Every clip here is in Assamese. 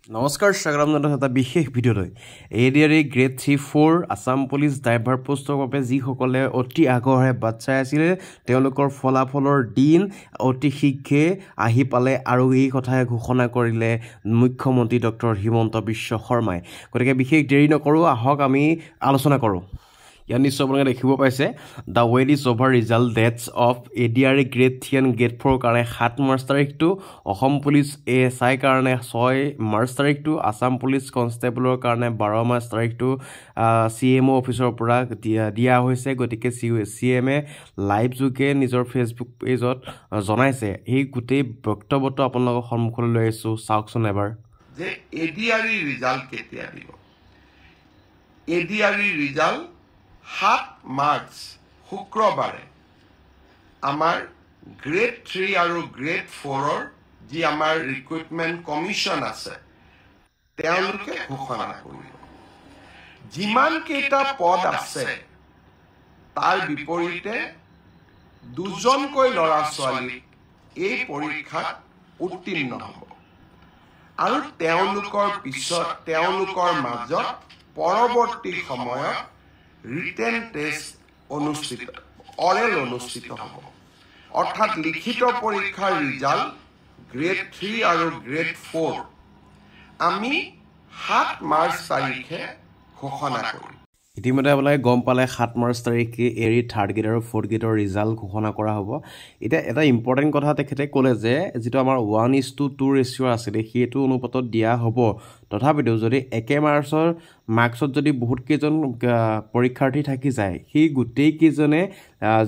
নমস্কাৰ স্বাগতম এটা বিশেষ ভিডিঅ'লৈ ADRE grade 3-4 Assam police driver পোষ্টৰ বাবে যিসকলে অতি আগৰে বাচ্চা আছিল তেওঁলোকৰ ফলাফলৰ দিন অতি শীঘ্ৰে আহি পালে আৰু এই কথাই ঘোষণা কৰিলে মুখ্যমন্ত্ৰী ডক্টৰ হিমন্ত বিশ্ব শৰ্মাই গতিকে বিশেষ দেৰি নকৰো আহক আমি আলোচনা কৰো ইয়াৰ নিশ্চয় আপোনালোকে দেখিব পাইছে the wait is over result dates of ADRE grade 3 and grade 4 কাৰণে 7 মাৰ্চ তাৰিখটো অসম পুলিচ এএছআই কাৰণে 6 মাৰ্চ তাৰিখটো আসাম পুলিচ কনষ্টেবলৰ কাৰণে 12 মাৰ্চ তাৰিখটো চিএমঅ অফিচৰ পৰা দিয়া হৈছে গতিকে চিএমএ লাইভ যোগে নিজৰ ফেচবুক পেজত জনাইছে এই গোটেই বক্তব্যটো আপোনালোকৰ সন্মুখলৈ লৈ আহিছো চাওকচোন এবাৰ যে এডিআৰই ৰিজাল্ট কেতিয়া দিব এডিআৰই ৰিজাল্ট 7 মাৰ্চ শুক্ৰবাৰে আমাৰ গ্ৰেড 3 আৰু গ্ৰেড 4ৰ যি আমাৰ ৰিক্ৰুটমেণ্ট কমিশ্যন আছে তেওঁলোকে ঘোষণা কৰিব যিমান কেইটা পদ আছে তাৰ বিপৰীতে দুজনকৈ ল'ৰা ছোৱালী এই পৰীক্ষাত উত্তীৰ্ণ হ'ব আৰু তেওঁলোকৰ মাজত পৰৱৰ্তী সময়ত ৰিটেন টেষ্ট অৰেল অনুষ্ঠিত হ'ব অৰ্থাৎ লিখিত পৰীক্ষাৰ ৰিজাল্ট গ্ৰেড 3 আৰু গ্ৰেড 4 আমি 7 মাৰ্চ তাৰিখে ঘোষণা কৰিম ইতিমধ্যে আপোনালোকে গম পালে 7 মাৰ্চ তাৰিখে এৰি 3rd গ্ৰেড আৰু 4th গ্ৰেডৰ ৰিজাল্ট ঘোষণা কৰা হ'ব এটা এটা ইম্পৰ্টেণ্ট কথা তেখেতে ক'লে যে যিটো আমাৰ 1:2 ৰেচিঅ' আছিলে সেইটো অনুপাতত দিয়া হ'ব তথাপিতো যদি একে মাৰ্কছত যদি বহুত কেইজন পৰীক্ষাৰ্থী থাকি যায় সেই গোটেই কেইজনে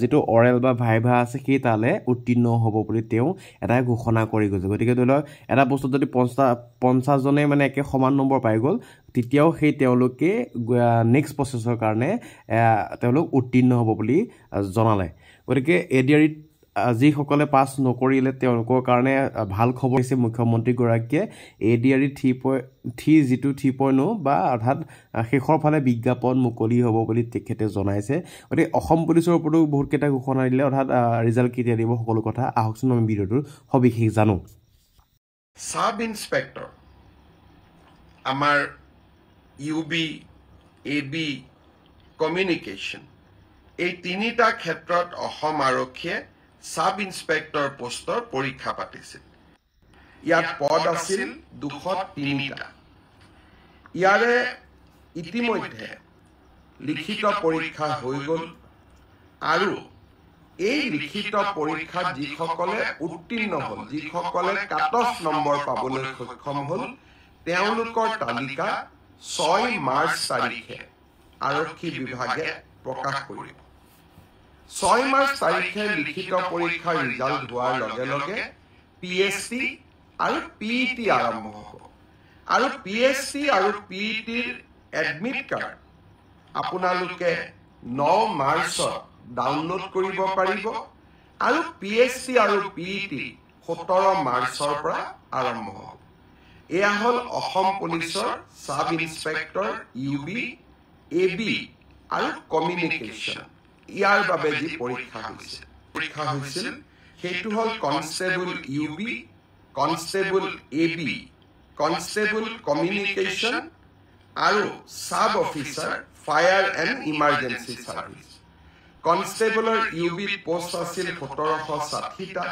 যিটো অৰেল বা ভাইভা আছে সেই তালে উত্তীৰ্ণ হ'ব বুলি তেওঁ এটা ঘোষণা কৰি গৈছে গতিকে ধৰি লওক এটা বস্তুত যদি 50 জনে মানে একে সমান নম্বৰ পাই গ'ল তেতিয়াও সেই তেওঁলোকে নেক্সট প্ৰচেছৰ কাৰণে তেওঁলোক উত্তীৰ্ণ হ'ব বুলি জনালে গতিকে এডিআৰইত যিসকলে পাছ নকৰিলে তেওঁলোকৰ কাৰণে ভাল খবৰ দিছে মুখ্যমন্ত্ৰীগৰাকীয়ে এডিআৰই 3.0 বা অৰ্থাৎ শেষৰ ফালে বিজ্ঞাপন মুকলি হ'ব বুলি তেখেতে জনাইছে গতিকে অসম পুলিচৰ ওপৰতো বহুত কেইটা ঘোষণা দিলে অৰ্থাৎ ৰিজাল্ট কেতিয়া দিব সকলো কথা আহকচোন আমি ভিডিঅ'টোৰ সবিশেষ জানো সাব ইন্সপেক্টৰ আমাৰ ইউবি এবি কমিউনিকেশ্যন এই তিনিটা ক্ষেত্ৰত অসম আৰক্ষীয়ে সাব ইন্সপেক্টৰ পোষ্টৰ পৰীক্ষা পাতিছিল ইয়াত পদ আছিল 203টা ইয়াৰে ইতিমধ্যে লিখিত পৰীক্ষা হৈ গ'ল আৰু এই লিখিত পৰীক্ষাত যিসকলে উত্তীৰ্ণ হ'ল যিসকলে কাট অফ নম্বৰ পাবলৈ সক্ষম হ'ল তেওঁলোকৰ তালিকা 6 মাৰ্চ তাৰিখে আৰক্ষী বিভাগে প্ৰকাশ কৰিব 6 মাৰ্চ তাৰিখে লিখিত পৰীক্ষাৰ ৰিজাল্ট হোৱাৰ লগে লগে পিএছটি আৰু পিইটি আৰম্ভ হ'ব আৰু পিএছটি আৰু পিইটিৰ এডমিট কাৰ্ড আপোনালোকে 9 মাৰ্চত ডাউনলোড কৰিব পাৰিব আৰু পিএছটি আৰু পিইটি 17 মাৰ্চৰ পৰা আৰম্ভ হ'ব এয়া হ'ল অসম পুলিচৰ সাব ইন্সপেক্টৰ ইউবি এবি আৰু কমিউনিকেশ্যন ইয়াৰ বাবে যি পৰীক্ষা হৈছিল সেইটো হ'ল constable UB constable AB constable communication আৰু sub officer fire and emergency service কনষ্টেবলৰ ইউবিত পোষ্ট আছিল 1760টা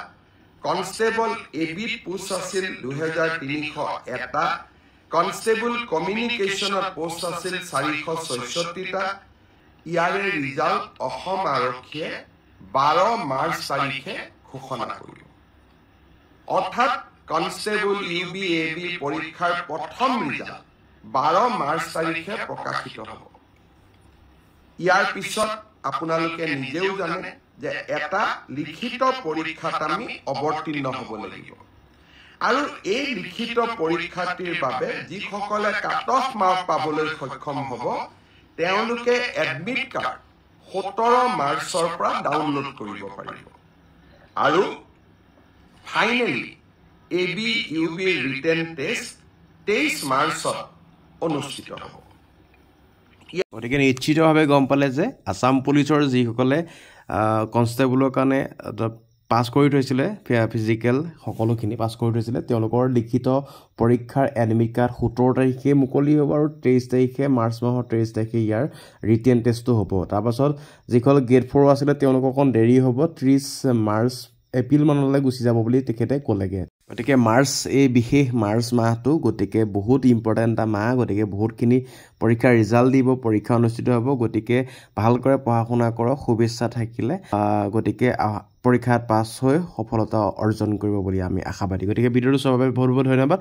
কনষ্টেবল এবিত পোষ্ট আছিল 2301টা কনষ্টেবল কমিউনিকেশ্যনত পোষ্ট আছিল 466টা ইয়াৰে ৰিজাল্ট অসম আৰক্ষীয়ে 12 মাৰ্চ তাৰিখে ঘোষণা কৰিব অৰ্থাৎ কনষ্টেবল ইউবি এবি পৰীক্ষাৰ প্ৰথম ৰিজাল্ট 12 মাৰ্চ তাৰিখে প্ৰকাশিত হ'ব ইয়াৰ পিছত আপোনালোকে নিজেও জানে যে এটা লিখিত পৰীক্ষাত আমি অৱতীৰ্ণ হ'ব লাগিব আৰু এই লিখিত পৰীক্ষাটিৰ বাবে যিসকলে কাট অফ মাৰ্ক পাবলৈ সক্ষম হ'ব তেওঁলোকে এডমিট কাৰ্ড 17 মাৰ্চৰ পৰা ডাউনলোড কৰিব পাৰিব আৰু finally AB UB written test 23 মাৰ্চত অনুষ্ঠিত হ'ব গতিকে নিশ্চিতভাৱে গম পালে যে আসাম পুলিচৰ যিসকলে কনষ্টেবলৰ কাৰণে পাছ কৰি থৈছিলে ফিজিকেল সকলোখিনি পাছ কৰি থৈছিলে তেওঁলোকৰ লিখিত পৰীক্ষাৰ এডমিট কাৰ্ড 17 তাৰিখে মুকলি হ'ব আৰু 23 তাৰিখে মাৰ্চ মাহৰ 23 তাৰিখে ইয়াৰ ৰিটেন টেষ্টটো হ'ব তাৰপাছত যিসকল গ্ৰেড 4 আছিলে তেওঁলোকৰ অকণ দেৰি হ'ব 30 মাৰ্চ এপ্ৰিল মানলৈ গুচি যাব বুলি তেখেতে ক'লেগে গতিকে মাৰ্চ এই বিশেষ মাৰ্চ মাহটো গতিকে বহুত ইম্পৰ্টেণ্ট এটা মাহ গতিকে বহুতখিনি পৰীক্ষাৰ ৰিজাল্ট দিব পৰীক্ষা অনুষ্ঠিত হ'ব গতিকে ভালকৈ পঢ়া শুনা কৰক শুভেচ্ছা থাকিলে গতিকে পৰীক্ষাত পাছ হৈ সফলতা অৰ্জন কৰিব বুলি আমি আশাবাদী গতিকে ভিডিঅ'টো চোৱাৰ বাবে বহুত বহুত ধন্যবাদ